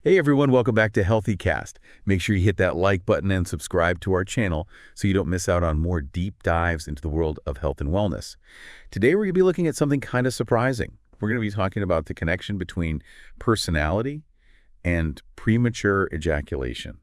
Hey everyone, welcome back to Healthy Cast. Make sure you hit that like button and subscribe to our channel so you don't miss out on more deep dives into the world of health and wellness. Today we're going to be looking at something kind of surprising. We're going to be talking about the connection between personality and premature ejaculation.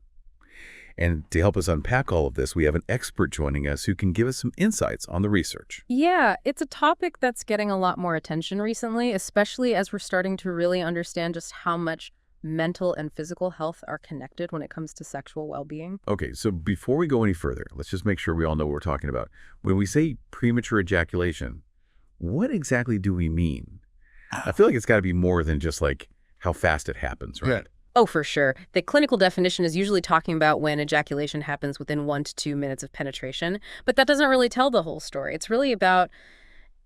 And to help us unpack all of this, we have an expert joining us who can give us some insights on the research. Yeah, it's a topic that's getting a lot more attention recently, especially as we're starting to really understand just how much mental and physical health are connected when it comes to sexual well-being. Okay, so before we go any further, let's just make sure we all know what we're talking about. When we say premature ejaculation, what exactly do we mean? I feel like it's got to be more than just like how fast it happens, right? Yeah. Oh, for sure. The clinical definition is usually talking about when ejaculation happens within 1 to 2 minutes of penetration, but that doesn't really tell the whole story. It's really about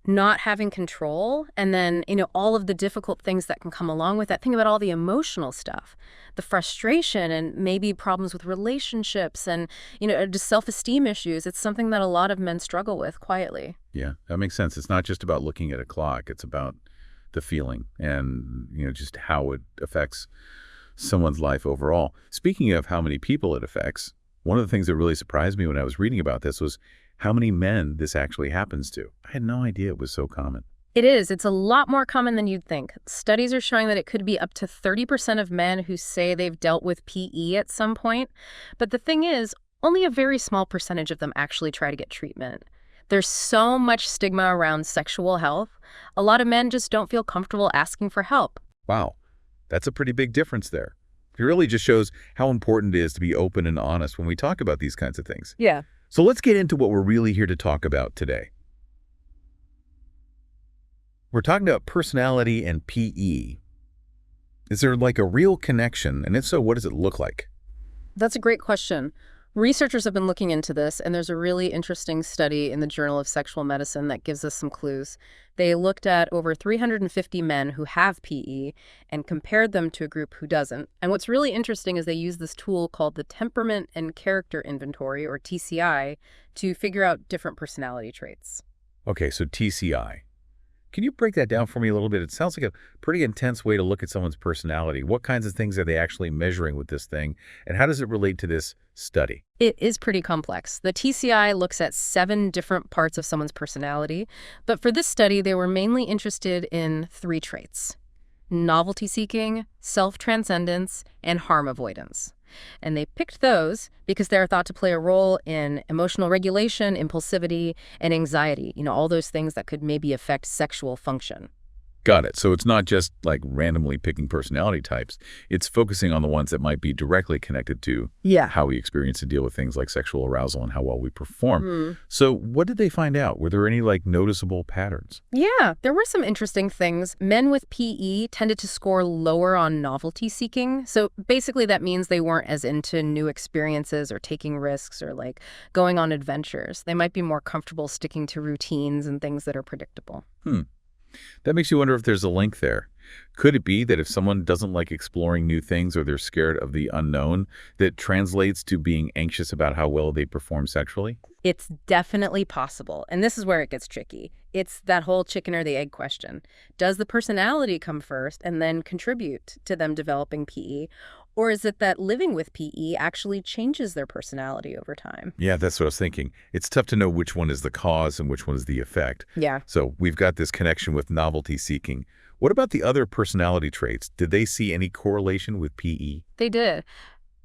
not having control and then, all of the difficult things that can come along with that. Think about all the emotional stuff, the frustration and maybe problems with relationships and, just self-esteem issues. It's something that a lot of men struggle with quietly. Yeah, that makes sense. It's not just about looking at a clock. It's about the feeling and, just how it affects someone's life overall. Speaking of how many people it affects, one of the things that really surprised me when I was reading about this was how many men this actually happens to. I had no idea it was so common. It is. It's a lot more common than you'd think. Studies are showing that it could be up to 30% of men who say they've dealt with PE at some point. But the thing is, only a very small percentage of them actually try to get treatment. There's so much stigma around sexual health. A lot of men just don't feel comfortable asking for help. Wow, that's a pretty big difference there. It really just shows how important it is to be open and honest when we talk about these kinds of things. Yeah. So let's get into what we're really here to talk about today. We're talking about personality and PE. Is there like a real connection? And if so, what does it look like? That's a great question. Researchers have been looking into this, and there's a really interesting study in the Journal of Sexual Medicine that gives us some clues. They looked at over 350 men who have PE and compared them to a group who doesn't. And what's really interesting is they use this tool called the Temperament and Character Inventory, or TCI, to figure out different personality traits. Okay, so TCI. Can you break that down for me a little bit? It sounds like a pretty intense way to look at someone's personality. What kinds of things are they actually measuring with this thing? And how does it relate to this study? It is pretty complex. The TCI looks at 7 different parts of someone's personality, but for this study, they were mainly interested in 3 traits: novelty-seeking, self-transcendence, and harm avoidance. And they picked those because they're thought to play a role in emotional regulation, impulsivity, and anxiety, all those things that could maybe affect sexual function. Got it. So it's not just like randomly picking personality types. It's focusing on the ones that might be directly connected to how we experience and deal with things like sexual arousal and how well we perform. So what did they find out? Were there any like noticeable patterns? Yeah, there were some interesting things. Men with PE tended to score lower on novelty seeking. So basically that means they weren't as into new experiences or taking risks or like going on adventures. They might be more comfortable sticking to routines and things that are predictable. That makes you wonder if there's a link there. Could it be that if someone doesn't like exploring new things or they're scared of the unknown, that translates to being anxious about how well they perform sexually? It's definitely possible. And this is where it gets tricky. It's that whole chicken or the egg question. Does the personality come first and then contribute to them developing PE? Or is it that living with PE actually changes their personality over time? Yeah, that's what I was thinking. It's tough to know which one is the cause and which one is the effect. Yeah. So we've got this connection with novelty seeking. What about the other personality traits? Did they see any correlation with PE? They did.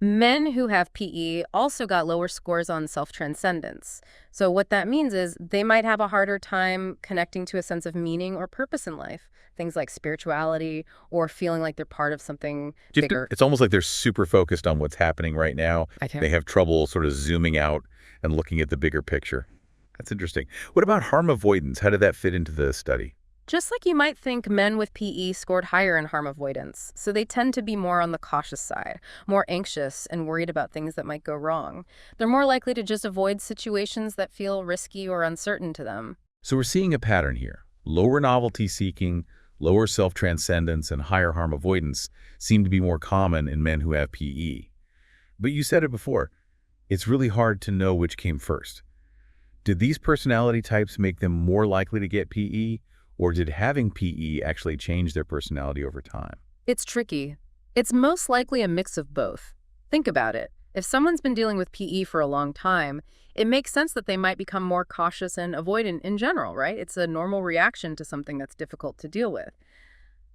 Men who have PE also got lower scores on self-transcendence. So what that means is they might have a harder time connecting to a sense of meaning or purpose in life. Things like spirituality or feeling like they're part of something bigger. It's almost like they're super focused on what's happening right now. They have trouble sort of zooming out and looking at the bigger picture. That's interesting. What about harm avoidance? How did that fit into the study? Just like you might think, men with PE scored higher in harm avoidance. So they tend to be more on the cautious side, more anxious and worried about things that might go wrong. They're more likely to just avoid situations that feel risky or uncertain to them. So we're seeing a pattern here. Lower novelty seeking, lower self-transcendence, and higher harm avoidance seem to be more common in men who have PE. But you said it before, it's really hard to know which came first. Did these personality types make them more likely to get PE? Or did having PE actually change their personality over time? It's tricky. It's most likely a mix of both. Think about it. If someone's been dealing with PE for a long time, it makes sense that they might become more cautious and avoidant in general, right? It's a normal reaction to something that's difficult to deal with.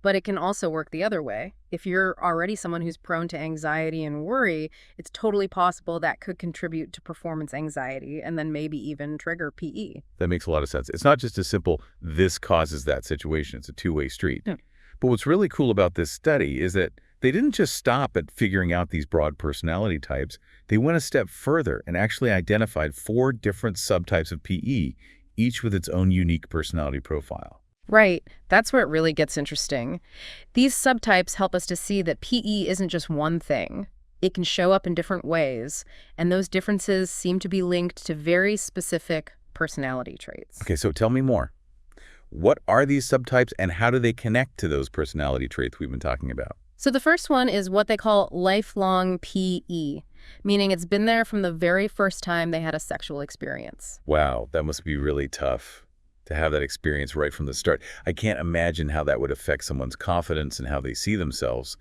But it can also work the other way. If you're already someone who's prone to anxiety and worry, it's totally possible that could contribute to performance anxiety and then maybe even trigger PE. That makes a lot of sense. It's not just as simple, this causes that situation. It's a two-way street. Yeah. But what's really cool about this study is that they didn't just stop at figuring out these broad personality types. They went a step further and actually identified 4 different subtypes of PE, each with its own unique personality profile. Right. That's where it really gets interesting. These subtypes help us to see that PE isn't just one thing. It can show up in different ways, and those differences seem to be linked to very specific personality traits. Okay, so tell me more. What are these subtypes and how do they connect to those personality traits we've been talking about? So the first one is what they call lifelong PE, meaning it's been there from the very first time they had a sexual experience. Wow, that must be really tough to have that experience right from the start. I can't imagine how that would affect someone's confidence and how they see themselves.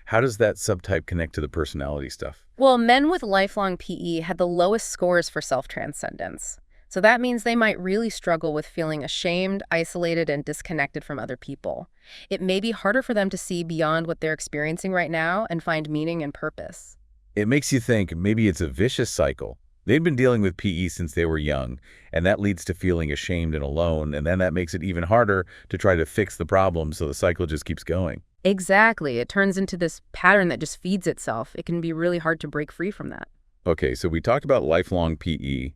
How does that subtype connect to the personality stuff? Well, men with lifelong PE had the lowest scores for self-transcendence. So that means they might really struggle with feeling ashamed, isolated, and disconnected from other people. It may be harder for them to see beyond what they're experiencing right now and find meaning and purpose. It makes you think maybe it's a vicious cycle. They'd been dealing with PE since they were young, and that leads to feeling ashamed and alone, and then that makes it even harder to try to fix the problem, so the cycle just keeps going. Exactly. It turns into this pattern that just feeds itself. It can be really hard to break free from that. Okay, so we talked about lifelong PE.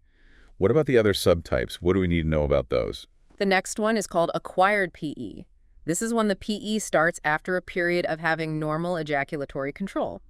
What about the other subtypes? What do we need to know about those? The next one is called acquired PE. This is when the PE starts after a period of having normal ejaculatory control.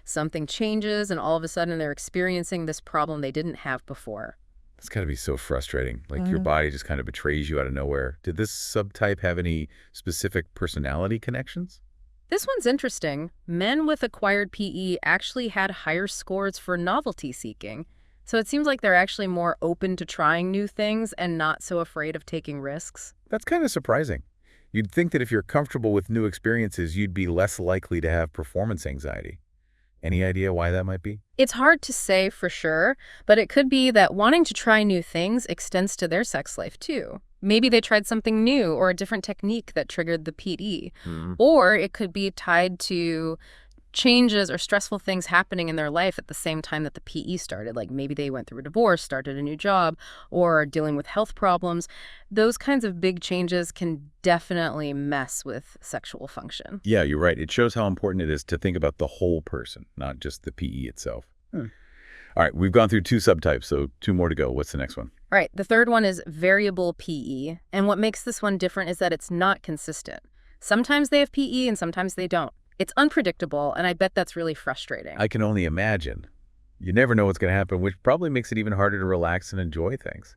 Something changes, and all of a sudden they're experiencing this problem they didn't have before. It's got to be so frustrating. Like your body just kind of betrays you out of nowhere. Did this subtype have any specific personality connections? This one's interesting. Men with acquired PE actually had higher scores for novelty-seeking. So it seems like they're actually more open to trying new things and not so afraid of taking risks. That's kind of surprising. You'd think that if you're comfortable with new experiences, you'd be less likely to have performance anxiety. Any idea why that might be? It's hard to say for sure, but it could be that wanting to try new things extends to their sex life too. Maybe they tried something new or a different technique that triggered the PE. Or it could be tied to changes or stressful things happening in their life at the same time that the PE started. Like maybe they went through a divorce, started a new job, or are dealing with health problems. Those kinds of big changes can definitely mess with sexual function. Yeah, you're right. It shows how important it is to think about the whole person, not just the PE itself. All right, we've gone through 2 subtypes, so 2 more to go. What's the next one? All right, the third one is variable PE. And what makes this one different is that it's not consistent. Sometimes they have PE and sometimes they don't. It's unpredictable, and I bet that's really frustrating. I can only imagine. You never know what's going to happen, which probably makes it even harder to relax and enjoy things.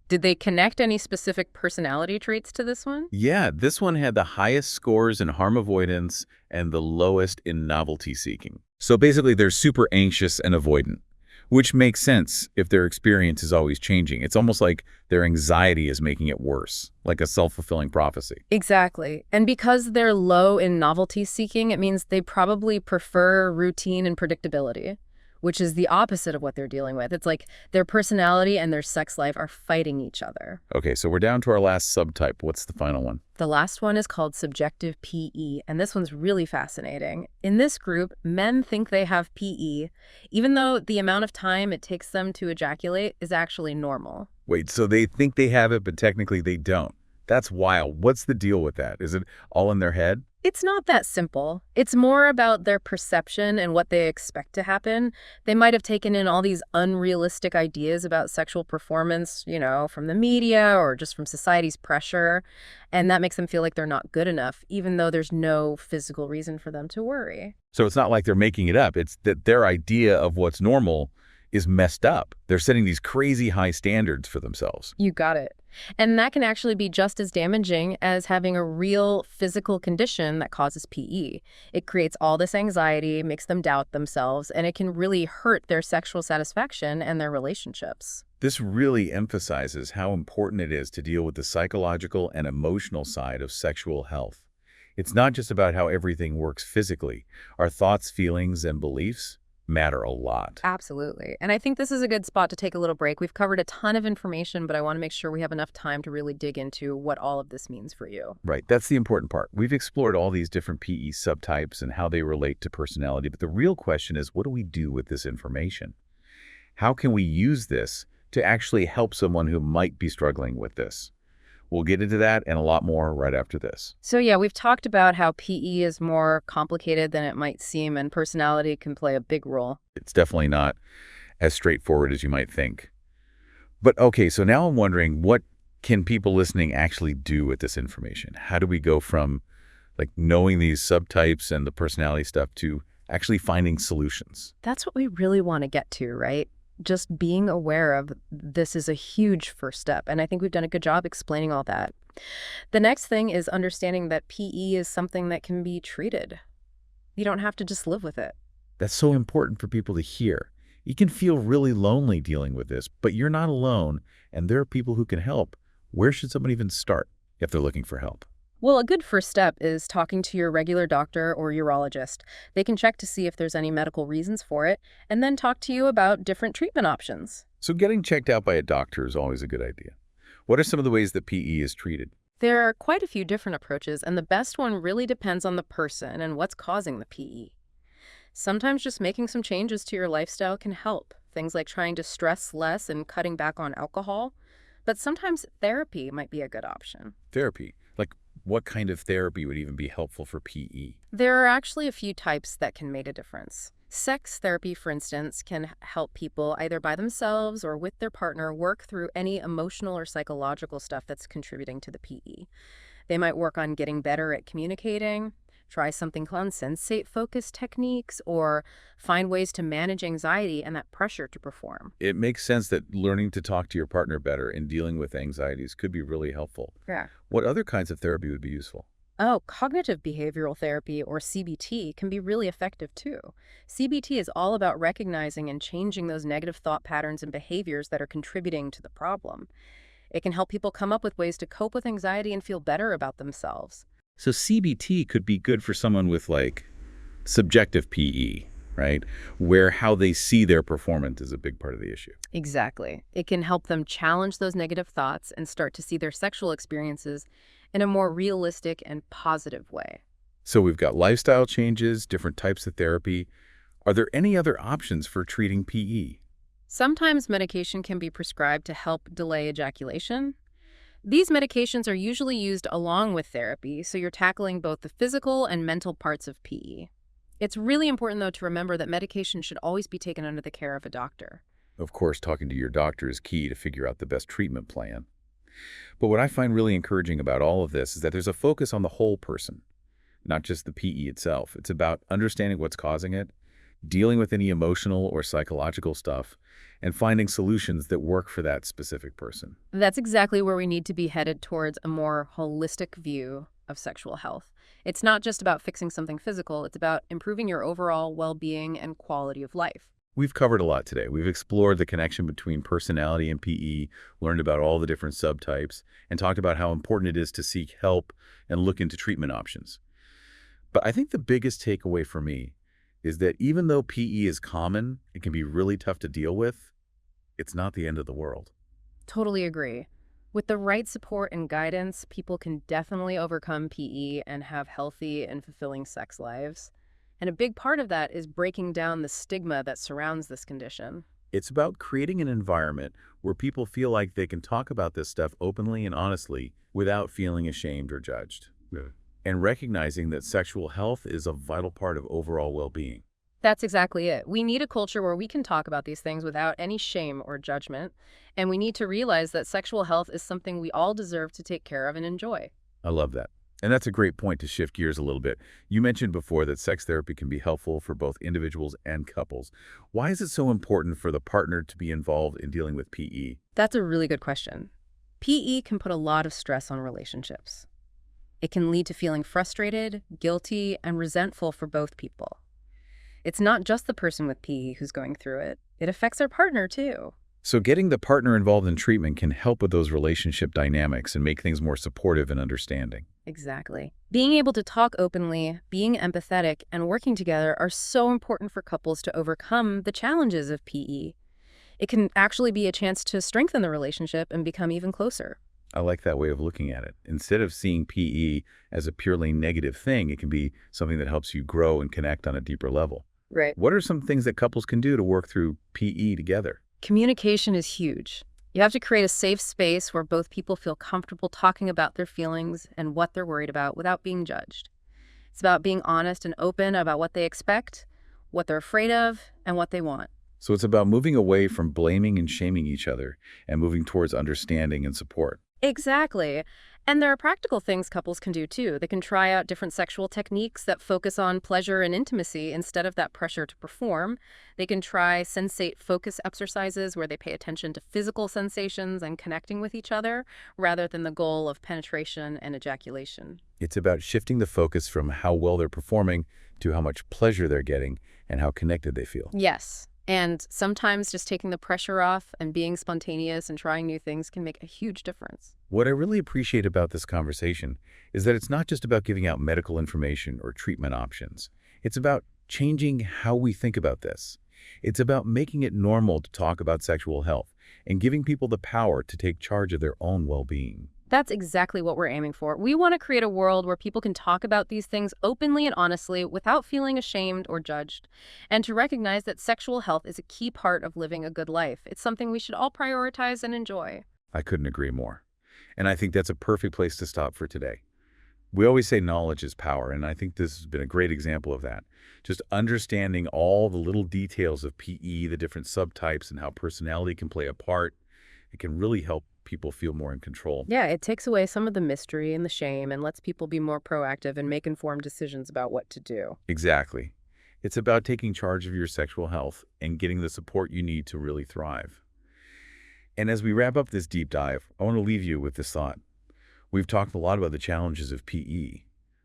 Did they connect any specific personality traits to this one? Yeah, this one had the highest scores in harm avoidance and the lowest in novelty seeking. So basically, they're super anxious and avoidant, which makes sense if their experience is always changing. It's almost like their anxiety is making it worse, like a self-fulfilling prophecy. Exactly. And because they're low in novelty seeking, it means they probably prefer routine and predictability, which is the opposite of what they're dealing with. It's like their personality and their sex life are fighting each other. Okay, so we're down to our last subtype. What's the final one? The last one is called subjective PE, and this one's really fascinating. In this group, men think they have PE, even though the amount of time it takes them to ejaculate is actually normal. Wait, so they think they have it, but technically they don't. That's wild. What's the deal with that? Is it all in their head? It's not that simple. It's more about their perception and what they expect to happen. They might have taken in all these unrealistic ideas about sexual performance, from the media or just from society's pressure, and that makes them feel like they're not good enough, even though there's no physical reason for them to worry. So it's not like they're making it up. It's that their idea of what's normal is messed up. They're setting these crazy high standards for themselves. You got it. And that can actually be just as damaging as having a real physical condition that causes PE. It creates all this anxiety, makes them doubt themselves, and it can really hurt their sexual satisfaction and their relationships. This really emphasizes how important it is to deal with the psychological and emotional side of sexual health. It's not just about how everything works physically. Our thoughts, feelings, and beliefs matter a lot. Absolutely. And I think this is a good spot to take a little break. We've covered a ton of information, but I want to make sure we have enough time to really dig into what all of this means for you. Right, that's the important part. We've explored all these different PE subtypes and how they relate to personality, but the real question is, what do we do with this information? How can we use this to actually help someone who might be struggling with this? We'll get into that and a lot more right after this. So yeah, we've talked about how PE is more complicated than it might seem, and personality can play a big role. It's definitely not as straightforward as you might think. But okay, so now I'm wondering, what can people listening actually do with this information? How do we go from like knowing these subtypes and the personality stuff to actually finding solutions? That's what we really want to get to, right? Just being aware of this is a huge first step, and I think we've done a good job explaining all that. The next thing is understanding that PE is something that can be treated. You don't have to just live with it. That's so important for people to hear. You can feel really lonely dealing with this, but you're not alone, and there are people who can help. Where should someone even start if they're looking for help? Well, a good first step is talking to your regular doctor or urologist. They can check to see if there's any medical reasons for it, and then talk to you about different treatment options. So getting checked out by a doctor is always a good idea. What are some of the ways that PE is treated? There are quite a few different approaches, and the best one really depends on the person and what's causing the PE. Sometimes just making some changes to your lifestyle can help, things like trying to stress less and cutting back on alcohol. But sometimes therapy might be a good option. Therapy? Like what kind of therapy would even be helpful for PE? There are actually a few types that can make a difference. Sex therapy, for instance, can help people either by themselves or with their partner work through any emotional or psychological stuff that's contributing to the PE. They might work on getting better at communicating, try something called sensate-focused techniques, or find ways to manage anxiety and that pressure to perform. It makes sense that learning to talk to your partner better and dealing with anxieties could be really helpful. Yeah. What other kinds of therapy would be useful? Oh, cognitive behavioral therapy, or CBT, can be really effective too. CBT is all about recognizing and changing those negative thought patterns and behaviors that are contributing to the problem. It can help people come up with ways to cope with anxiety and feel better about themselves. So CBT could be good for someone with like subjective PE, right? Where how they see their performance is a big part of the issue. Exactly. It can help them challenge those negative thoughts and start to see their sexual experiences in a more realistic and positive way. So we've got lifestyle changes, different types of therapy. Are there any other options for treating PE? Sometimes medication can be prescribed to help delay ejaculation. These medications are usually used along with therapy, so you're tackling both the physical and mental parts of PE. It's really important, though, to remember that medication should always be taken under the care of a doctor. Of course, talking to your doctor is key to figure out the best treatment plan. But what I find really encouraging about all of this is that there's a focus on the whole person, not just the PE itself. It's about understanding what's causing it, dealing with any emotional or psychological stuff, and finding solutions that work for that specific person. That's exactly where we need to be headed towards a more holistic view of sexual health. It's not just about fixing something physical, it's about improving your overall well-being and quality of life. We've covered a lot today. We've explored the connection between personality and PE, learned about all the different subtypes, and talked about how important it is to seek help and look into treatment options. But I think the biggest takeaway for me is that even though PE is common, it can be really tough to deal with, it's not the end of the world. Totally agree. With the right support and guidance, people can definitely overcome PE and have healthy and fulfilling sex lives. And a big part of that is breaking down the stigma that surrounds this condition. It's about creating an environment where people feel like they can talk about this stuff openly and honestly without feeling ashamed or judged. Yeah. And recognizing that sexual health is a vital part of overall well-being. That's exactly it. We need a culture where we can talk about these things without any shame or judgment. And we need to realize that sexual health is something we all deserve to take care of and enjoy. I love that. And that's a great point to shift gears a little bit. You mentioned before that sex therapy can be helpful for both individuals and couples. Why is it so important for the partner to be involved in dealing with PE? That's a really good question. PE can put a lot of stress on relationships. It can lead to feeling frustrated, guilty, and resentful for both people. It's not just the person with PE who's going through it. It affects their partner, too. So getting the partner involved in treatment can help with those relationship dynamics and make things more supportive and understanding. Exactly. Being able to talk openly, being empathetic, and working together are so important for couples to overcome the challenges of PE. It can actually be a chance to strengthen the relationship and become even closer. I like that way of looking at it. Instead of seeing PE as a purely negative thing, it can be something that helps you grow and connect on a deeper level. Right. What are some things that couples can do to work through PE together? Communication is huge. You have to create a safe space where both people feel comfortable talking about their feelings and what they're worried about without being judged. It's about being honest and open about what they expect, what they're afraid of, and what they want. So it's about moving away from blaming and shaming each other and moving towards understanding and support. Exactly. And there are practical things couples can do too. They can try out different sexual techniques that focus on pleasure and intimacy instead of that pressure to perform. They can try sensate focus exercises where they pay attention to physical sensations and connecting with each other rather than the goal of penetration and ejaculation. It's about shifting the focus from how well they're performing to how much pleasure they're getting and how connected they feel. Yes. And sometimes just taking the pressure off and being spontaneous and trying new things can make a huge difference. What I really appreciate about this conversation is that it's not just about giving out medical information or treatment options. It's about changing how we think about this. It's about making it normal to talk about sexual health and giving people the power to take charge of their own well-being. That's exactly what we're aiming for. We want to create a world where people can talk about these things openly and honestly without feeling ashamed or judged, and to recognize that sexual health is a key part of living a good life. It's something we should all prioritize and enjoy. I couldn't agree more. And I think that's a perfect place to stop for today. We always say knowledge is power, and I think this has been a great example of that. Just understanding all the little details of PE, the different subtypes, and how personality can play a part, it can really help people feel more in control. Yeah, it takes away some of the mystery and the shame and lets people be more proactive and make informed decisions about what to do. Exactly. It's about taking charge of your sexual health and getting the support you need to really thrive. And as we wrap up this deep dive, I want to leave you with this thought. We've talked a lot about the challenges of PE,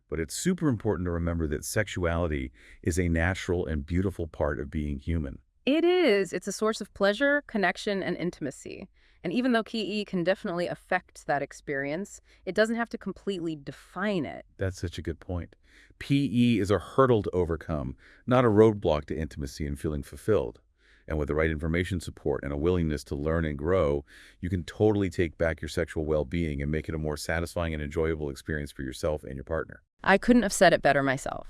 but it's super important to remember that sexuality is a natural and beautiful part of being human. It is. It's a source of pleasure, connection, and intimacy. And even though PE can definitely affect that experience, it doesn't have to completely define it. That's such a good point. PE is a hurdle to overcome, not a roadblock to intimacy and feeling fulfilled. And with the right information support and a willingness to learn and grow, you can totally take back your sexual well-being and make it a more satisfying and enjoyable experience for yourself and your partner. I couldn't have said it better myself.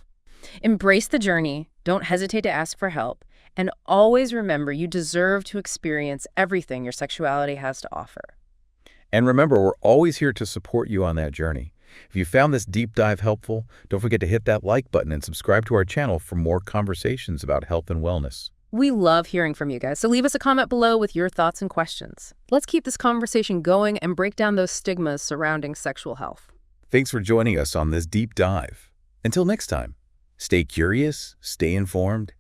Embrace the journey, don't hesitate to ask for help, and always remember you deserve to experience everything your sexuality has to offer. And remember, we're always here to support you on that journey. If you found this deep dive helpful, don't forget to hit that like button and subscribe to our channel for more conversations about health and wellness. We love hearing from you guys, so leave us a comment below with your thoughts and questions. Let's keep this conversation going and break down those stigmas surrounding sexual health. Thanks for joining us on this deep dive. Until next time, stay curious, stay informed,